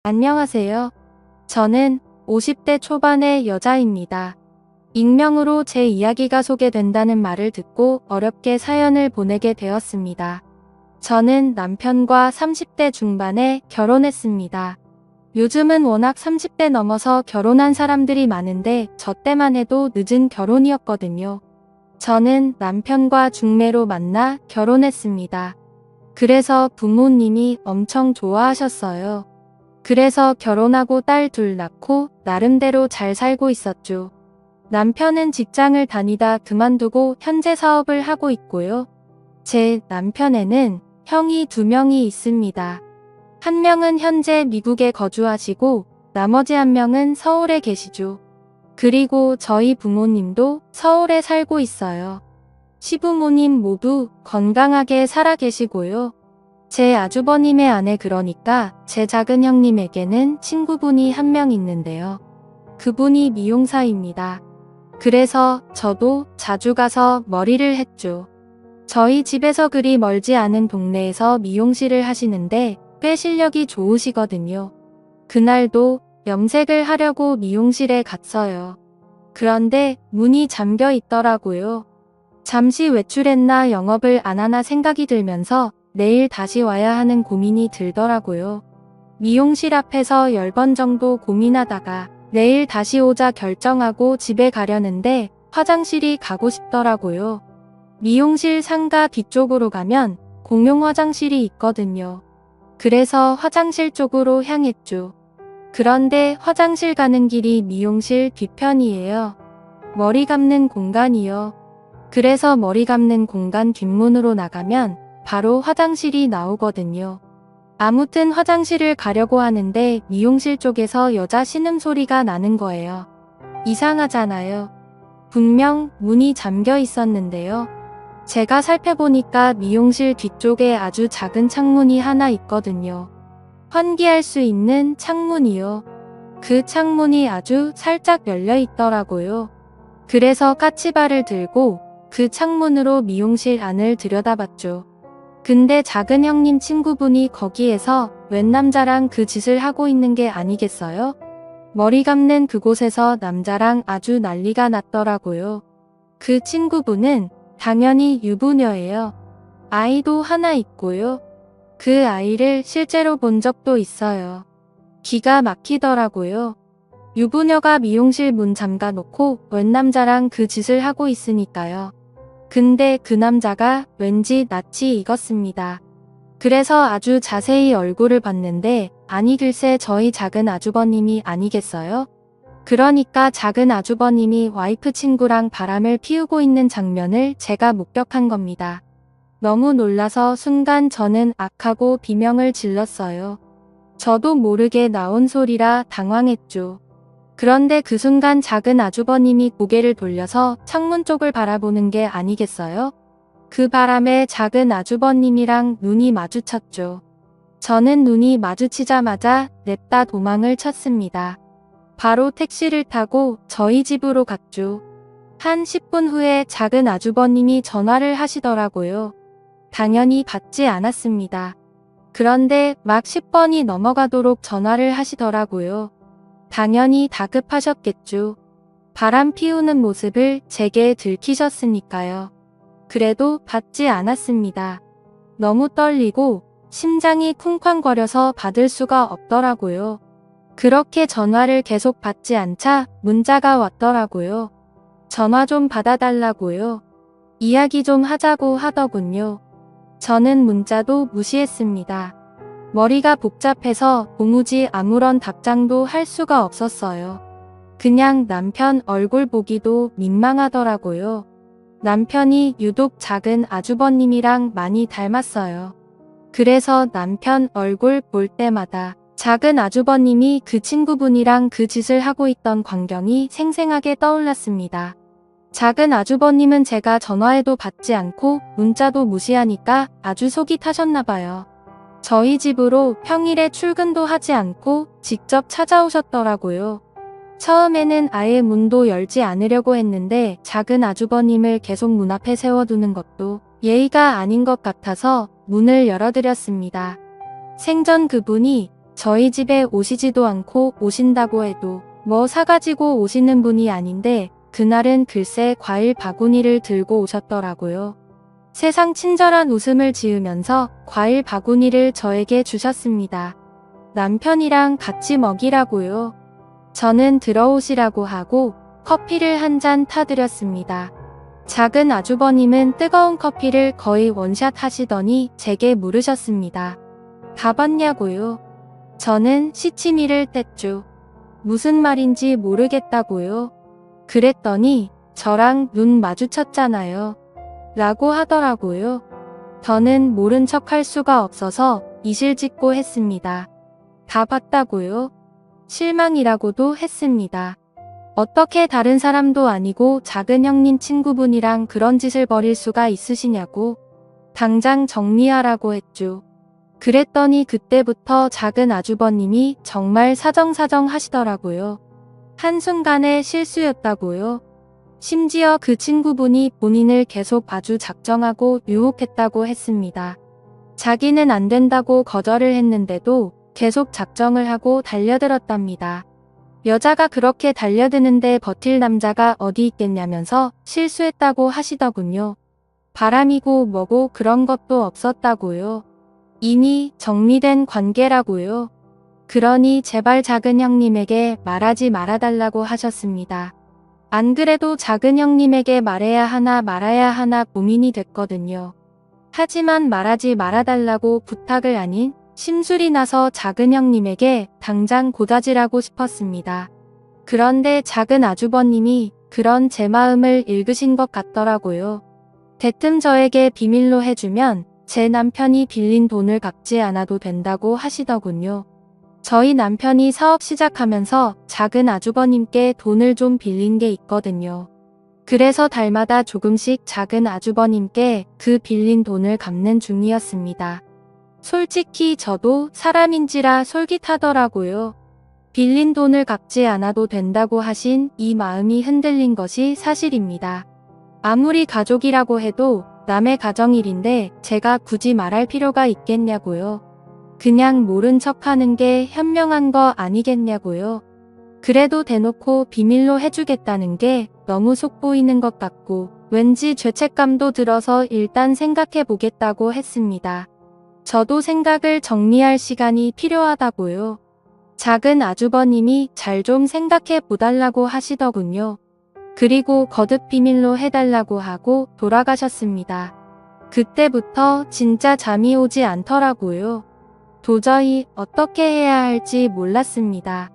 안녕하세요. 저는 50대 초반의 여자입니다. 익명으로 제 이야기가 소개된다는 말을 듣고 어렵게 사연을 보내게 되었습니다. 저는 남편과 30대 중반에 결혼했습니다. 요즘은 워낙 30대 넘어서 결혼한 사람들이 많은데 저 때만 해도 늦은 결혼이었거든요. 저는 남편과 중매로 만나 결혼했습니다. 그래서 부모님이 엄청 좋아하셨어요. 그래서 결혼하고 딸 둘 낳고 나름대로 잘 살고 있었죠. 남편은 직장을 다니다 그만두고 현재 사업을 하고 있고요. 제 남편에는 형이 2명이 있습니다. 한 명은 현재 미국에 거주하시고 나머지 한 명은 서울에 계시죠. 그리고 저희 부모님도 서울에 살고 있어요. 시부모님 모두 건강하게 살아 계시고요. 제 아주버님의 아내, 그러니까 제 작은 형님에게는 친구분이 한 명 있는데요. 그분이 미용사입니다. 그래서 저도 자주 가서 머리를 했죠. 저희 집에서 그리 멀지 않은 동네에서 미용실을 하시는데 꽤 실력이 좋으시거든요. 그날도 염색을 하려고 미용실에 갔어요. 그런데 문이 잠겨 있더라고요. 잠시 외출했나 영업을 안 하나 생각이 들면서 내일 다시 와야 하는 고민이 들더라고요. 미용실 앞에서 10번 정도 고민하다가 내일 다시 오자 결정하고 집에 가려는데 화장실이 가고 싶더라고요. 미용실 상가 뒤쪽으로 가면 공용 화장실이 있거든요. 그래서 화장실 쪽으로 향했죠. 그런데 화장실 가는 길이 미용실 뒤편이에요. 머리 감는 공간이요. 그래서 머리 감는 공간 뒷문으로 나가면 바로 화장실이 나오거든요. 아무튼 화장실을 가려고 하는데 미용실 쪽에서 여자 신음소리가 나는 거예요. 이상하잖아요. 분명 문이 잠겨 있었는데요. 제가 살펴보니까 미용실 뒤쪽에 아주 작은 창문이 하나 있거든요. 환기할 수 있는 창문이요. 그 창문이 아주 살짝 열려 있더라고요. 그래서 까치발을 들고 그 창문으로 미용실 안을 들여다봤죠. 근데 작은 형님 친구분이 거기에서 웬 남자랑 그 짓을 하고 있는 게 아니겠어요? 머리 감는 그곳에서 남자랑 아주 난리가 났더라고요. 그 친구분은 당연히 유부녀예요. 아이도 하나 있고요. 그 아이를 실제로 본 적도 있어요. 기가 막히더라고요. 유부녀가 미용실 문 잠가 놓고 웬 남자랑 그 짓을 하고 있으니까요. 근데 그 남자가 왠지 낯이 익었습니다. 그래서 아주 자세히 얼굴을 봤는데 아니 글쎄 저희 작은 아주버님이 아니겠어요? 그러니까 작은 아주버님이 와이프 친구랑 바람을 피우고 있는 장면을 제가 목격한 겁니다. 너무 놀라서 순간 저는 악하고 비명을 질렀어요. 저도 모르게 나온 소리라 당황했죠. 그런데 그 순간 작은 아주버님이 고개를 돌려서 창문 쪽을 바라보는 게 아니겠어요? 그 바람에 작은 아주버님이랑 눈이 마주쳤죠. 저는 눈이 마주치자마자 냅다 도망을 쳤습니다. 바로 택시를 타고 저희 집으로 갔죠. 한 10분 후에 작은 아주버님이 전화를 하시더라고요. 당연히 받지 않았습니다. 그런데 막 10번이 넘어가도록 전화를 하시더라고요. 당연히 다급하셨겠죠. 바람 피우는 모습을 제게 들키셨으니까요. 그래도 받지 않았습니다. 너무 떨리고 심장이 쿵쾅거려서 받을 수가 없더라고요. 그렇게 전화를 계속 받지 않자 문자가 왔더라고요. 전화 좀 받아달라고요. 이야기 좀 하자고 하더군요. 저는 문자도 무시했습니다. 머리가 복잡해서 도무지 아무런 답장도 할 수가 없었어요. 그냥 남편 얼굴 보기도 민망하더라고요. 남편이 유독 작은 아주버님이랑 많이 닮았어요. 그래서 남편 얼굴 볼 때마다 작은 아주버님이 그 친구분이랑 그 짓을 하고 있던 광경이 생생하게 떠올랐습니다. 작은 아주버님은 제가 전화해도 받지 않고 문자도 무시하니까 아주 속이 타셨나봐요. 저희 집으로 평일에 출근도 하지 않고 직접 찾아오셨더라고요. 처음에는 아예 문도 열지 않으려고 했는데 작은 아주버님을 계속 문 앞에 세워두는 것도 예의가 아닌 것 같아서 문을 열어드렸습니다. 생전 그분이 저희 집에 오시지도 않고 오신다고 해도 뭐 사가지고 오시는 분이 아닌데 그날은 글쎄 과일 바구니를 들고 오셨더라고요. 세상 친절한 웃음을 지으면서 과일 바구니를 저에게 주셨습니다. 남편이랑 같이 먹이라고요. 저는 들어오시라고 하고 커피를 한 잔 타드렸습니다. 작은 아주버님은 뜨거운 커피를 거의 원샷 하시더니 제게 물으셨습니다. 다 봤냐고요? 저는 시치미를 뗐죠. 무슨 말인지 모르겠다고요. 그랬더니 저랑 눈 마주쳤잖아요. 라고 하더라고요. 저는 모른 척 할 수가 없어서 이실직고 했습니다. 다 봤다고요? 실망이라고도 했습니다. 어떻게 다른 사람도 아니고 작은 형님 친구분이랑 그런 짓을 벌일 수가 있으시냐고. 당장 정리하라고 했죠. 그랬더니 그때부터 작은 아주버님이 정말 사정사정 하시더라고요. 한순간에 실수였다고요. 심지어 그 친구분이 본인을 계속 아주 작정하고 유혹했다고 했습니다. 자기는 안 된다고 거절을 했는데도 계속 작정을 하고 달려들었답니다. 여자가 그렇게 달려드는데 버틸 남자가 어디 있겠냐면서 실수했다고 하시더군요. 바람이고 뭐고 그런 것도 없었다고요. 이미 정리된 관계라고요. 그러니 제발 작은 형님에게 말하지 말아달라고 하셨습니다. 안 그래도 작은 형님에게 말해야 하나 말아야 하나 고민이 됐거든요. 하지만 말하지 말아달라고 부탁을 아닌 심술이 나서 작은 형님에게 당장 고자질하고 싶었습니다. 그런데 작은 아주버님이 그런 제 마음을 읽으신 것 같더라고요. 대뜸 저에게 비밀로 해주면 제 남편이 빌린 돈을 갚지 않아도 된다고 하시더군요. 저희 남편이 사업 시작하면서 작은 아주버님께 돈을 좀 빌린 게 있거든요. 그래서 달마다 조금씩 작은 아주버님께 그 빌린 돈을 갚는 중이었습니다. 솔직히 저도 사람인지라 솔깃하더라고요. 빌린 돈을 갚지 않아도 된다고 하신 이 마음이 흔들린 것이 사실입니다. 아무리 가족이라고 해도 남의 가정일인데 제가 굳이 말할 필요가 있겠냐고요. 그냥 모른 척하는 게 현명한 거 아니겠냐고요. 그래도 대놓고 비밀로 해주겠다는 게 너무 속 보이는 것 같고 왠지 죄책감도 들어서 일단 생각해 보겠다고 했습니다. 저도 생각을 정리할 시간이 필요하다고요. 작은 아주버님이 잘 좀 생각해 보달라고 하시더군요. 그리고 거듭 비밀로 해달라고 하고 돌아가셨습니다. 그때부터 진짜 잠이 오지 않더라고요. 도저히 어떻게 해야 할지 몰랐습니다.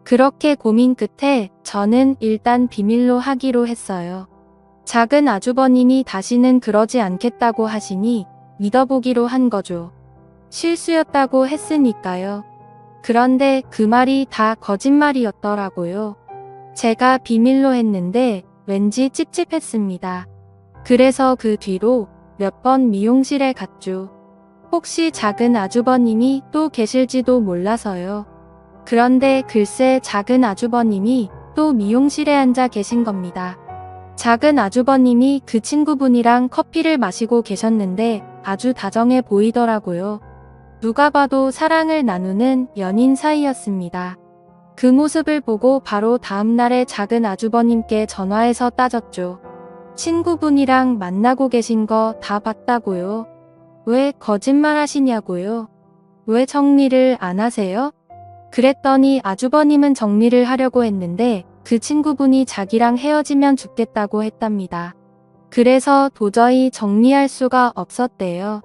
그렇게 고민 끝에 저는 일단 비밀로 하기로 했어요. 작은 아주버님이 다시는 그러지 않겠다고 하시니 믿어보기로 한 거죠. 실수였다고 했으니까요. 그런데 그 말이 다 거짓말이었더라고요. 제가 비밀로 했는데 왠지 찝찝했습니다. 그래서 그 뒤로 몇 번 미용실에 갔죠. 혹시 작은 아주버님이 또 계실지도 몰라서요. 그런데 글쎄 작은 아주버님이 또 미용실에 앉아 계신 겁니다. 작은 아주버님이 그 친구분이랑 커피를 마시고 계셨는데 아주 다정해 보이더라고요. 누가 봐도 사랑을 나누는 연인 사이였습니다. 그 모습을 보고 바로 다음날에 작은 아주버님께 전화해서 따졌죠. 친구분이랑 만나고 계신 거 다 봤다고요. 왜 거짓말 하시냐고요. 왜 정리를 안 하세요? 그랬더니 아주버님은 정리를 하려고 했는데 그 친구분이 자기랑 헤어지면 죽겠다고 했답니다. 그래서 도저히 정리할 수가 없었대요.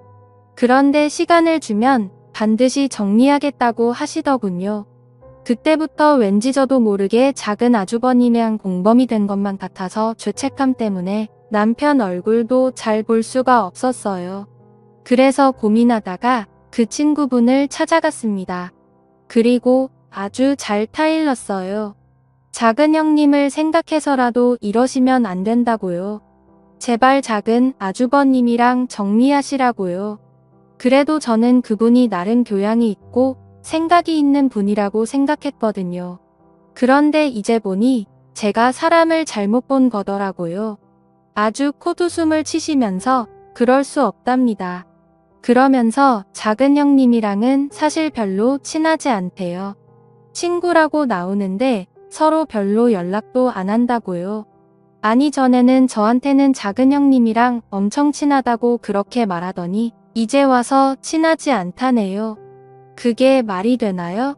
그런데 시간을 주면 반드시 정리하겠다고 하시더군요. 그때부터 왠지 저도 모르게 작은 아주버님이랑 공범이 된 것만 같아서 죄책감 때문에 남편 얼굴도 잘 볼 수가 없었어요. 그래서 고민하다가 그 친구분을 찾아갔습니다. 그리고 아주 잘 타일렀어요. 작은 형님을 생각해서라도 이러시면 안 된다고요. 제발 작은 아주버님이랑 정리하시라고요. 그래도 저는 그분이 나름 교양이 있고 생각이 있는 분이라고 생각했거든요. 그런데 이제 보니 제가 사람을 잘못 본 거더라고요. 아주 코웃음을 치시면서 그럴 수 없답니다. 그러면서 작은 형님이랑은 사실 별로 친하지 않대요. 친구라고 나오는데 서로 별로 연락도 안 한다고요. 아니 전에는 저한테는 작은 형님이랑 엄청 친하다고 그렇게 말하더니 이제 와서 친하지 않다네요. 그게 말이 되나요?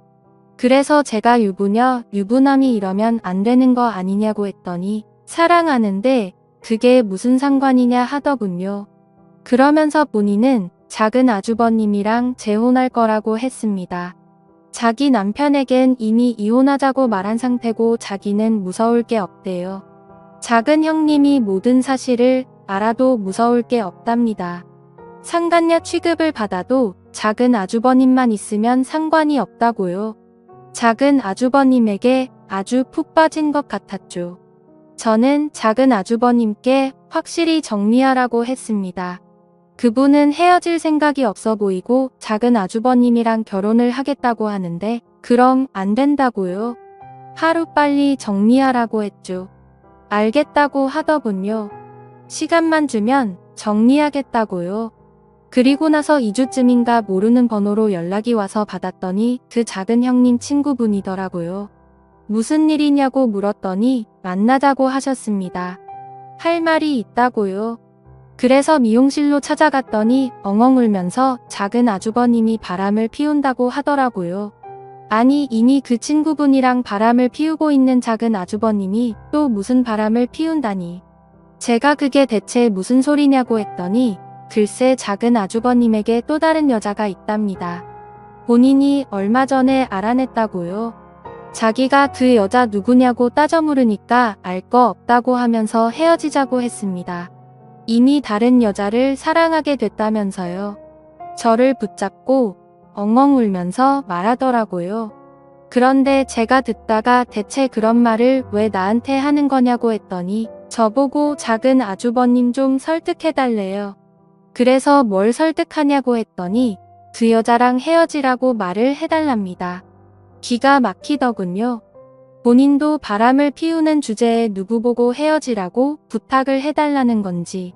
그래서 제가 유부남이 이러면 안 되는 거 아니냐고 했더니 사랑하는데 그게 무슨 상관이냐 하더군요. 그러면서 본인은 작은 아주버님이랑 재혼할 거라고 했습니다. 자기 남편에겐 이미 이혼하자고 말한 상태고 자기는 무서울 게 없대요. 작은 형님이 모든 사실을 알아도 무서울 게 없답니다. 상간녀 취급을 받아도 작은 아주버님만 있으면 상관이 없다고요. 작은 아주버님에게 아주 푹 빠진 것 같았죠. 저는 작은 아주버님께 확실히 정리하라고 했습니다. 그분은 헤어질 생각이 없어 보이고 작은 아주버님이랑 결혼을 하겠다고 하는데 그럼 안 된다고요. 하루빨리 정리하라고 했죠. 알겠다고 하더군요. 시간만 주면 정리하겠다고요. 그리고 나서 2주쯤인가 모르는 번호로 연락이 와서 받았더니 그 작은 형님 친구분이더라고요. 무슨 일이냐고 물었더니 만나자고 하셨습니다. 할 말이 있다고요. 그래서 미용실로 찾아갔더니 엉엉 울면서 작은 아주버님이 바람을 피운다고 하더라고요. 아니 이미 그 친구분이랑 바람을 피우고 있는 작은 아주버님이 또 무슨 바람을 피운다니. 제가 그게 대체 무슨 소리냐고 했더니 글쎄 작은 아주버님에게 또 다른 여자가 있답니다. 본인이 얼마 전에 알아냈다고요. 자기가 그 여자 누구냐고 따져 물으니까 알 거 없다고 하면서 헤어지자고 했습니다. 이미 다른 여자를 사랑하게 됐다면서요. 저를 붙잡고 엉엉 울면서 말하더라고요. 그런데 제가 듣다가 대체 그런 말을 왜 나한테 하는 거냐고 했더니 저보고 작은 아주버님 좀 설득해달래요. 그래서 뭘 설득하냐고 했더니 그 여자랑 헤어지라고 말을 해달랍니다. 기가 막히더군요. 본인도 바람을 피우는 주제에 누구 보고 헤어지라고 부탁을 해달라는 건지.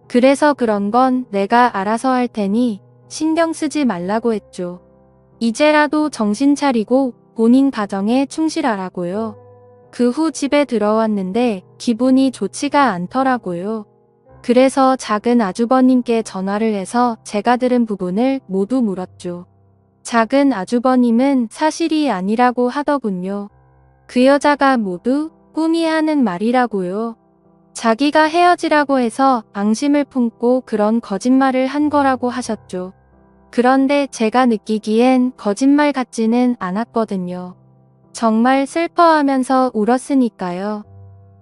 그래서 그런 건 내가 알아서 할 테니 신경 쓰지 말라고 했죠. 이제라도 정신 차리고 본인 가정에 충실하라고요. 그 후 집에 들어왔는데 기분이 좋지가 않더라고요. 그래서 작은 아주버님께 전화를 해서 제가 들은 부분을 모두 물었죠. 작은 아주버님은 사실이 아니라고 하더군요. 그 여자가 모두 꿈이 하는 말이라고요. 자기가 헤어지라고 해서 앙심을 품고 그런 거짓말을 한 거라고 하셨죠. 그런데 제가 느끼기엔 거짓말 같지는 않았거든요. 정말 슬퍼하면서 울었으니까요.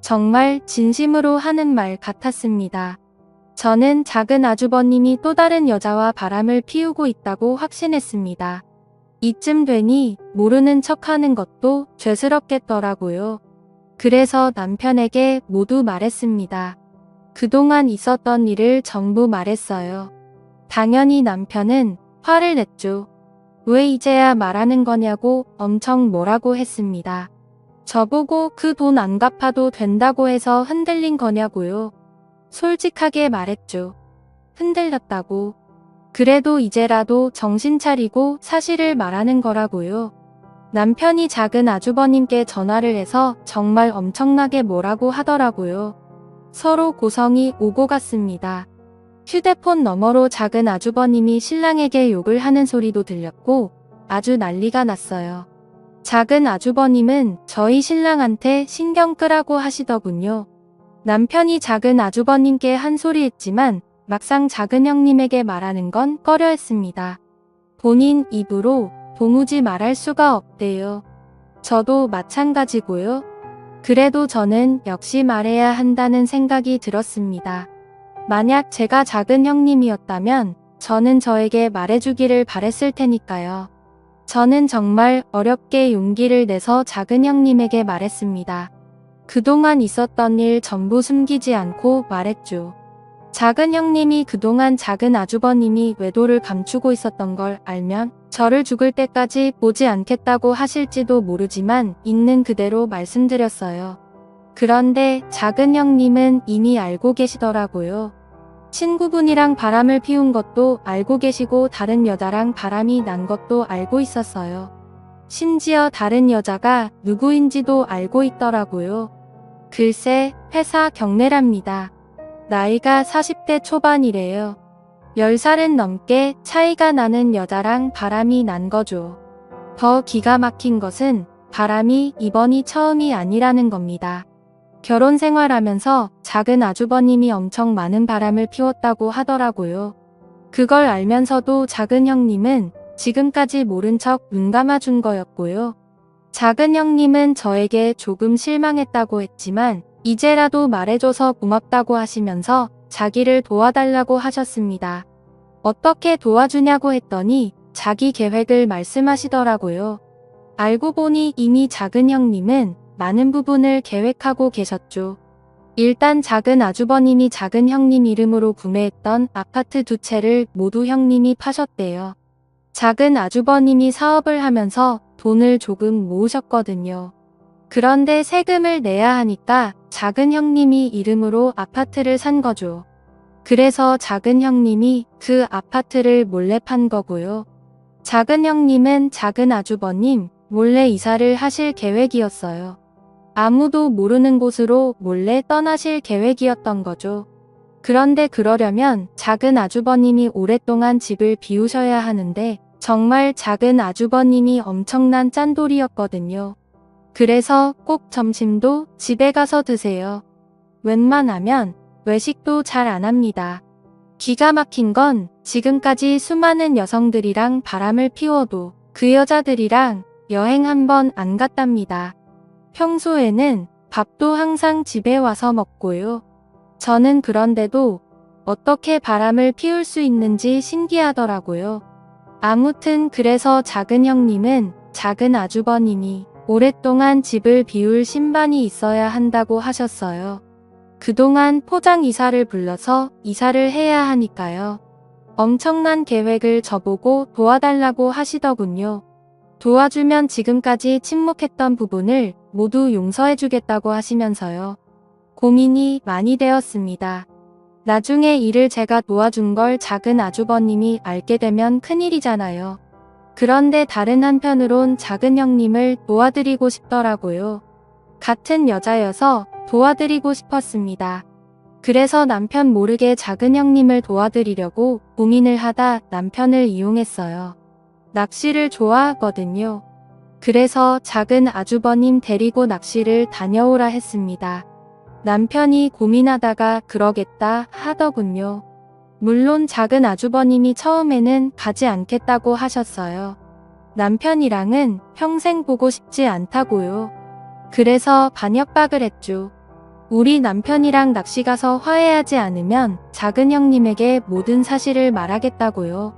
정말 진심으로 하는 말 같았습니다. 저는 작은 아주버님이 또 다른 여자와 바람을 피우고 있다고 확신했습니다. 이쯤 되니 모르는 척하는 것도 죄스럽겠더라고요. 그래서 남편에게 모두 말했습니다. 그동안 있었던 일을 전부 말했어요. 당연히 남편은 화를 냈죠. 왜 이제야 말하는 거냐고 엄청 뭐라고 했습니다. 저보고 그 돈 안 갚아도 된다고 해서 흔들린 거냐고요. 솔직하게 말했죠. 흔들렸다고. 그래도 이제라도 정신 차리고 사실을 말하는 거라고요. 남편이 작은 아주버님께 전화를 해서 정말 엄청나게 뭐라고 하더라고요. 서로 고성이 오고 갔습니다. 휴대폰 너머로 작은 아주버님이 신랑에게 욕을 하는 소리도 들렸고 아주 난리가 났어요. 작은 아주버님은 저희 신랑한테 신경 끄라고 하시더군요. 남편이 작은 아주버님께 한 소리 했지만 막상 작은 형님에게 말하는 건 꺼려했습니다. 본인 입으로 도무지 말할 수가 없대요. 저도 마찬가지고요. 그래도 저는 역시 말해야 한다는 생각이 들었습니다. 만약 제가 작은 형님이었다면 저는 저에게 말해주기를 바랬을 테니까요. 저는 정말 어렵게 용기를 내서 작은 형님에게 말했습니다. 그동안 있었던 일 전부 숨기지 않고 말했죠. 작은 형님이 그동안 작은 아주버님이 외도를 감추고 있었던 걸 알면 저를 죽을 때까지 보지 않겠다고 하실지도 모르지만 있는 그대로 말씀드렸어요. 그런데 작은 형님은 이미 알고 계시더라고요. 친구분이랑 바람을 피운 것도 알고 계시고 다른 여자랑 바람이 난 것도 알고 있었어요. 심지어 다른 여자가 누구인지도 알고 있더라고요. 글쎄, 회사 경례랍니다. 나이가 40대 초반이래요. 10살은 넘게 차이가 나는 여자랑 바람이 난 거죠. 더 기가 막힌 것은 바람이 이번이 처음이 아니라는 겁니다. 결혼 생활하면서 작은 아주버님이 엄청 많은 바람을 피웠다고 하더라고요. 그걸 알면서도 작은 형님은 지금까지 모른 척 눈 감아준 거였고요. 작은 형님은 저에게 조금 실망했다고 했지만 이제라도 말해줘서 고맙다고 하시면서 자기를 도와달라고 하셨습니다. 어떻게 도와주냐고 했더니 자기 계획을 말씀하시더라고요. 알고 보니 이미 작은 형님은 많은 부분을 계획하고 계셨죠. 일단 작은 아주버님이 작은 형님 이름으로 구매했던 아파트 2채를 모두 형님이 파셨대요. 작은 아주버님이 사업을 하면서 돈을 조금 모으셨거든요. 그런데 세금을 내야 하니까 작은 형님이 이름으로 아파트를 산 거죠. 그래서 작은 형님이 그 아파트를 몰래 판 거고요. 작은 형님은 작은 아주버님 몰래 이사를 하실 계획이었어요. 아무도 모르는 곳으로 몰래 떠나실 계획이었던 거죠. 그런데 그러려면 작은 아주버님이 오랫동안 집을 비우셔야 하는데 정말 작은 아주버님이 엄청난 짠돌이였거든요. 그래서 꼭 점심도 집에 가서 드세요. 웬만하면 외식도 잘 안 합니다. 기가 막힌 건 지금까지 수많은 여성들이랑 바람을 피워도 그 여자들이랑 여행 한 번 안 갔답니다. 평소에는 밥도 항상 집에 와서 먹고요. 저는 그런데도 어떻게 바람을 피울 수 있는지 신기하더라고요. 아무튼 그래서 작은 형님은 작은 아주버님이 오랫동안 집을 비울 신반이 있어야 한다고 하셨어요. 그동안 포장 이사를 불러서 이사를 해야 하니까요. 엄청난 계획을 저보고 도와달라고 하시더군요. 도와주면 지금까지 침묵했던 부분을 모두 용서해주겠다고 하시면서요. 고민이 많이 되었습니다. 나중에 일을 제가 도와준 걸 작은 아주버님이 알게 되면 큰일이잖아요. 그런데 다른 한편으론 작은 형님을 도와드리고 싶더라고요. 같은 여자여서 도와드리고 싶었습니다. 그래서 남편 모르게 작은 형님을 도와드리려고 고민을 하다 남편을 이용했어요. 낚시를 좋아하거든요. 그래서 작은 아주버님 데리고 낚시를 다녀오라 했습니다. 남편이 고민하다가 그러겠다 하더군요. 물론 작은 아주버님이 처음에는 가지 않겠다고 하셨어요. 남편이랑은 평생 보고 싶지 않다고요. 그래서 반협박을 했죠. 우리 남편이랑 낚시 가서 화해하지 않으면 작은 형님에게 모든 사실을 말하겠다고요.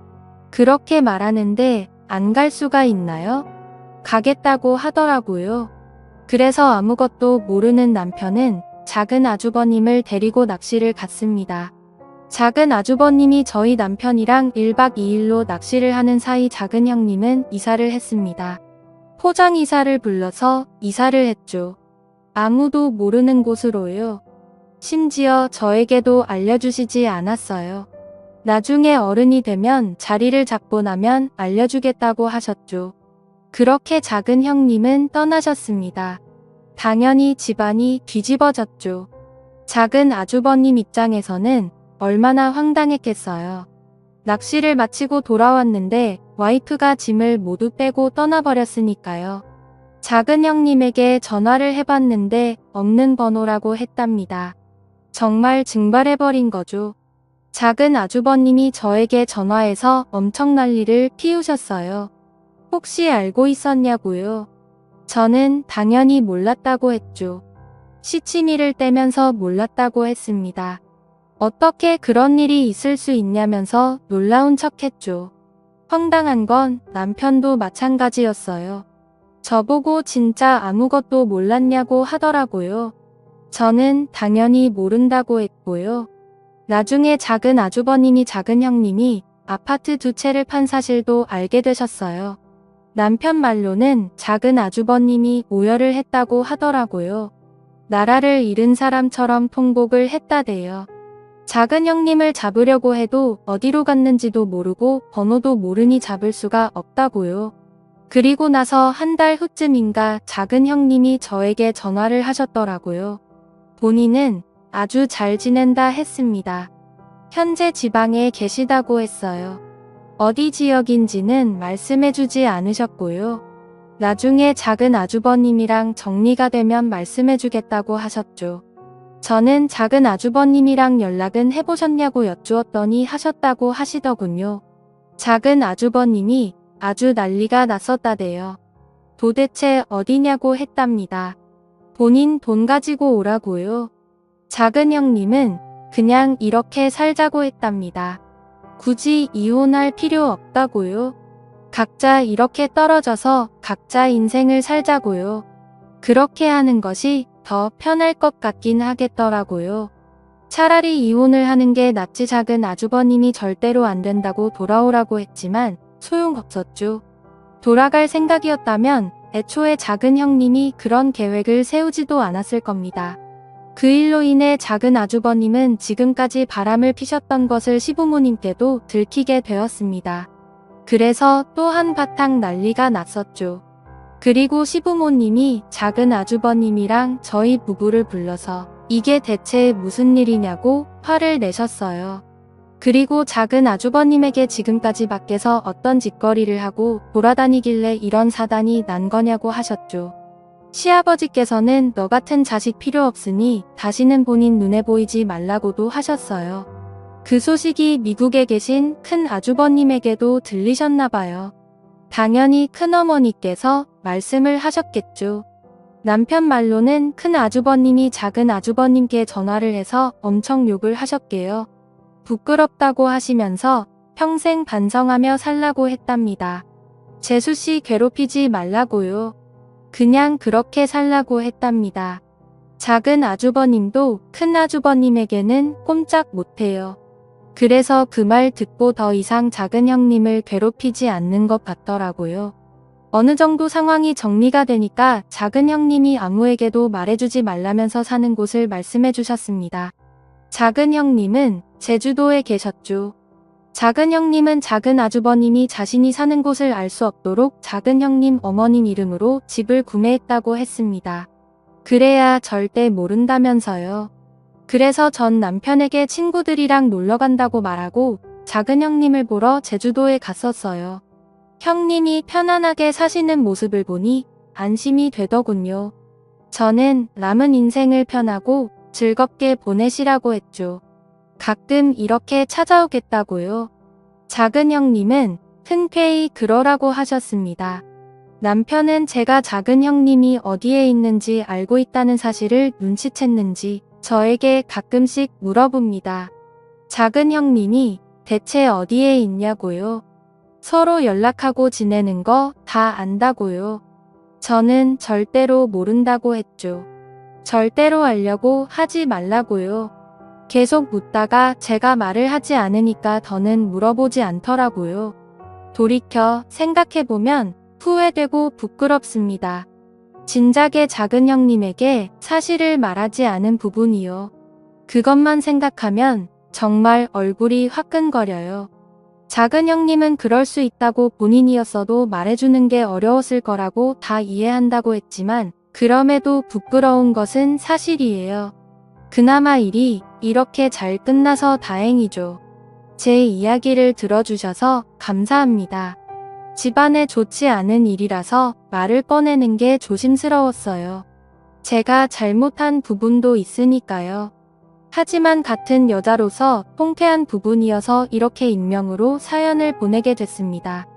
그렇게 말하는데 안 갈 수가 있나요? 가겠다고 하더라고요. 그래서 아무것도 모르는 남편은 작은 아주버님을 데리고 낚시를 갔습니다. 작은 아주버님이 저희 남편이랑 1박 2일로 낚시를 하는 사이 작은 형님은 이사를 했습니다. 포장 이사를 불러서 이사를 했죠. 아무도 모르는 곳으로요. 심지어 저에게도 알려주시지 않았어요. 나중에 어른이 되면 자리를 잡고 나면 알려주겠다고 하셨죠. 그렇게 작은 형님은 떠나셨습니다. 당연히 집안이 뒤집어졌죠. 작은 아주버님 입장에서는 얼마나 황당했겠어요. 낚시를 마치고 돌아왔는데 와이프가 짐을 모두 빼고 떠나버렸으니까요. 작은 형님에게 전화를 해봤는데 없는 번호라고 했답니다. 정말 증발해버린 거죠. 작은 아주버님이 저에게 전화해서 엄청 난리를 피우셨어요. 혹시 알고 있었냐고요? 저는 당연히 몰랐다고 했죠. 시치미를 떼면서 몰랐다고 했습니다. 어떻게 그런 일이 있을 수 있냐면서 놀라운 척했죠. 황당한 건 남편도 마찬가지였어요. 저보고 진짜 아무것도 몰랐냐고 하더라고요. 저는 당연히 모른다고 했고요. 나중에 작은 아주버님이 작은 형님이 아파트 2채를 판 사실도 알게 되셨어요. 남편 말로는 작은 아주버님이 오열을 했다고 하더라고요. 나라를 잃은 사람처럼 통곡을 했다대요. 작은 형님을 잡으려고 해도 어디로 갔는지도 모르고 번호도 모르니 잡을 수가 없다고요. 그리고 나서 한 달 후쯤인가 작은 형님이 저에게 전화를 하셨더라고요. 본인은 아주 잘 지낸다 했습니다. 현재 지방에 계시다고 했어요. 어디 지역인지는 말씀해주지 않으셨고요. 나중에 작은 아주버님이랑 정리가 되면 말씀해주겠다고 하셨죠. 저는 작은 아주버님이랑 연락은 해보셨냐고 여쭈었더니 하셨다고 하시더군요. 작은 아주버님이 아주 난리가 났었다대요. 도대체 어디냐고 했답니다. 본인 돈 가지고 오라고요. 작은 형님은 그냥 이렇게 살자고 했답니다. 굳이 이혼할 필요 없다고요. 각자 이렇게 떨어져서 각자 인생을 살자고요. 그렇게 하는 것이 더 편할 것 같긴 하겠더라고요. 차라리 이혼을 하는 게 낫지. 작은 아주버님이 절대로 안 된다고 돌아오라고 했지만 소용없었죠. 돌아갈 생각이었다면 애초에 작은 형님이 그런 계획을 세우지도 않았을 겁니다. 그 일로 인해 작은 아주버님은 지금까지 바람을 피셨던 것을 시부모님께도 들키게 되었습니다. 그래서 또 한바탕 난리가 났었죠. 그리고 시부모님이 작은 아주버님이랑 저희 부부를 불러서 이게 대체 무슨 일이냐고 화를 내셨어요. 그리고 작은 아주버님에게 지금까지 밖에서 어떤 짓거리를 하고 돌아다니길래 이런 사단이 난 거냐고 하셨죠. 시아버지께서는 너 같은 자식 필요 없으니 다시는 본인 눈에 보이지 말라고도 하셨어요. 그 소식이 미국에 계신 큰 아주버님에게도 들리셨나 봐요. 당연히 큰어머니께서 말씀을 하셨겠죠. 남편 말로는 큰 아주버님이 작은 아주버님께 전화를 해서 엄청 욕을 하셨게요. 부끄럽다고 하시면서 평생 반성하며 살라고 했답니다. 재수씨 괴롭히지 말라고요. 그냥 그렇게 살라고 했답니다. 작은 아주버님도 큰 아주버님에게는 꼼짝 못해요. 그래서 그 말 듣고 더 이상 작은 형님을 괴롭히지 않는 것 같더라고요. 어느 정도 상황이 정리가 되니까 작은 형님이 아무에게도 말해주지 말라면서 사는 곳을 말씀해 주셨습니다. 작은 형님은 제주도에 계셨죠. 작은 형님은 작은 아주버님이 자신이 사는 곳을 알 수 없도록 작은 형님 어머님 이름으로 집을 구매했다고 했습니다. 그래야 절대 모른다면서요. 그래서 전 남편에게 친구들이랑 놀러 간다고 말하고 작은 형님을 보러 제주도에 갔었어요. 형님이 편안하게 사시는 모습을 보니 안심이 되더군요. 저는 남은 인생을 편하고 즐겁게 보내시라고 했죠. 가끔 이렇게 찾아오겠다고요. 작은 형님은 흔쾌히 그러라고 하셨습니다. 남편은 제가 작은 형님이 어디에 있는지 알고 있다는 사실을 눈치챘는지 저에게 가끔씩 물어봅니다. 작은 형님이 대체 어디에 있냐고요? 서로 연락하고 지내는 거 다 안다고요. 저는 절대로 모른다고 했죠. 절대로 알려고 하지 말라고요. 계속 묻다가 제가 말을 하지 않으니까 더는 물어보지 않더라고요. 돌이켜 생각해보면 후회되고 부끄럽습니다. 진작에 작은 형님에게 사실을 말하지 않은 부분이요. 그것만 생각하면 정말 얼굴이 화끈거려요. 작은 형님은 그럴 수 있다고 본인이었어도 말해주는 게 어려웠을 거라고 다 이해한다고 했지만 그럼에도 부끄러운 것은 사실이에요. 그나마 일이 이렇게 잘 끝나서 다행이죠. 제 이야기를 들어주셔서 감사합니다. 집안에 좋지 않은 일이라서 말을 꺼내는 게 조심스러웠어요. 제가 잘못한 부분도 있으니까요. 하지만 같은 여자로서 통쾌한 부분이어서 이렇게 익명으로 사연을 보내게 됐습니다.